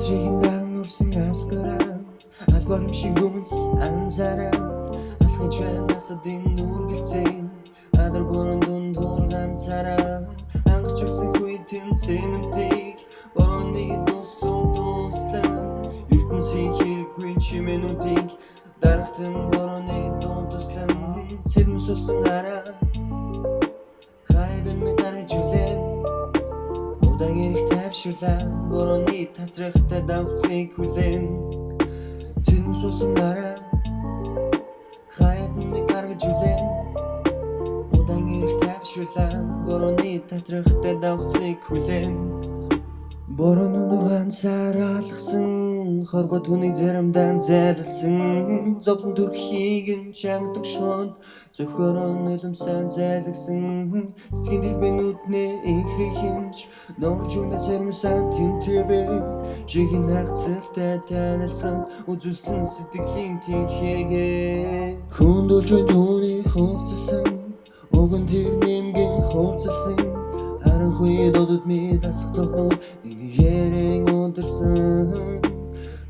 Эсрэгэн урсан аскараа албар юм шиг дүмэл анзаараад алхаж байна насадын нүргэлцэн адар бүрэн дундуур ганцаараа ангарч ирсэн хүйтэн цементиг борооны дуслан ертөнцийн хэрэггүй чимээнүүдийг дарахтан борооны дуслан цэрмэс усан гараа хайдан гараж үлэн удаан ярих тавширлаа борооны татрахтай давцыг хүлэн цэрмэс усан гараа хайдан гараж үлэн удаан ярих тавширлаа борооны татрахтай давцыг хүлэн бороо нүнүр ганцаар алгасан хоргоо түүнийг заримдаа зайлалсан зовлон төрхийг нь чангад өгшөөд зөвхөрөн нулимсаа зайлагсан сэтгэл дэлбэнүүднээ инхрихинч норжуна сэрмсэн тэмтэвэ жигийн хагцалтай танилцсан үзүүлсэн сэтгэлийн тэнхээгээ хүндүүлж түүний хувцсан уган тэр нэмгэн хувцсан харанхуй додод ми дасах цогнууд нэг ярэн ундарсан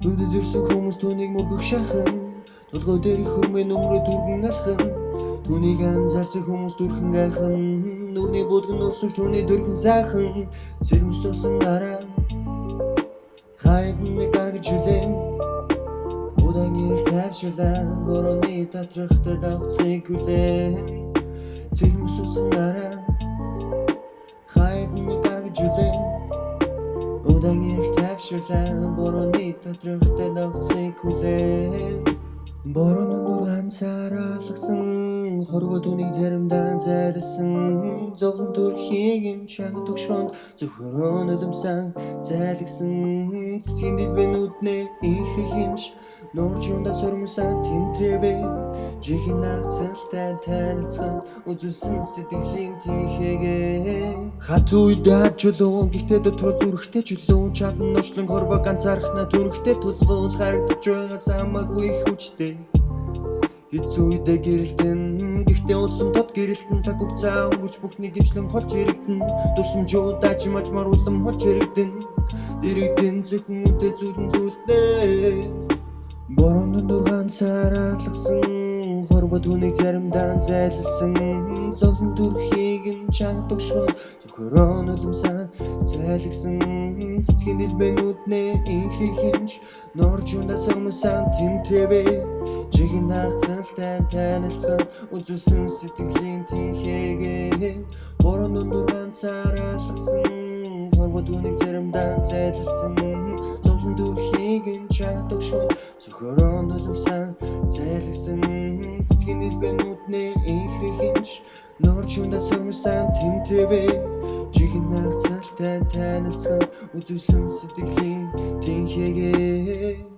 нүдэд ирсэн хүмүүс түүнийг мөргөх шахан толгой дээр хөрмөн өмрөө түргэн алхан түүнийг анзаарсан хүмүүс дүрхэн гайхан нүдний будган усвч түүний дүрхэн сайхан цэрмэс усан гараа хайдан гаргаж үлэн удаан ярих тавширлаа борооны татрахтай давцыг хүлэн цэрмэс усан гараа хайдан гаргаж үлэн удаан ярих тавширлаа борооны татрахтай давцыг хүлэн бороо нүнүр ганцаар алгасан хоргоо түүнийг заримдаа зайлалсан зовлон төрхийг нь чангад өгшөөд зөвхөрөн нулимсаа зайлагсан цэцгийн дэлбэнүүднээ инхрихинч норжундаа сурмсан тэмтрэвэ жигийн хагцалтай танилцсан үзүүлсэн сэтгэлийн тэнхээгээ хат уйдаа чулуун гэхдээ дотор зүрхтэй чулуун чадан ночлон хорвоо ганцаархна түрхтэй тулгуул харагдаж байгаа самаагүй хүчтэй хэцүү үедээ гэрэлтэн гэхдээ улам тод гэрэлтэн цаг хугацаа өнгөрч бүхний гимчлэн холж ирэгдэн дурсамжуудаа чимажмар улам холж ирэгдэн дэрэгдэн зөвхөн үдэ зүрхэн түлдээ бороо нүнүр ганцаар алгасан хорвоо түүнийг заримдаа зайлалсан зовлон төрхийг нь чангад өгшөөд зөвхөрөн нулимсаа зайлагсан цэцгийн дэлбэнүүднээ инхрихинч норжундаа сурмсан тэмтрэвэ жигийн хагцалтай танилцсан үзүүлсэн сэтгэлийн тэнхээгээ бороо нүнүр ганцаар алгасан хорвоо түүнийг заримдаа зайлалсан зовлон төрхийг нь чангад өгшөөд зөвхөрөн нулимсаа зайлагсан цэцгийн дэлбэнүүднээ инхрихинч норжундаа сурмсан тэмтрэвэ жигийн хагцалтай танилцсан үзүүлсэн сэтгэлийн тэнхээгээ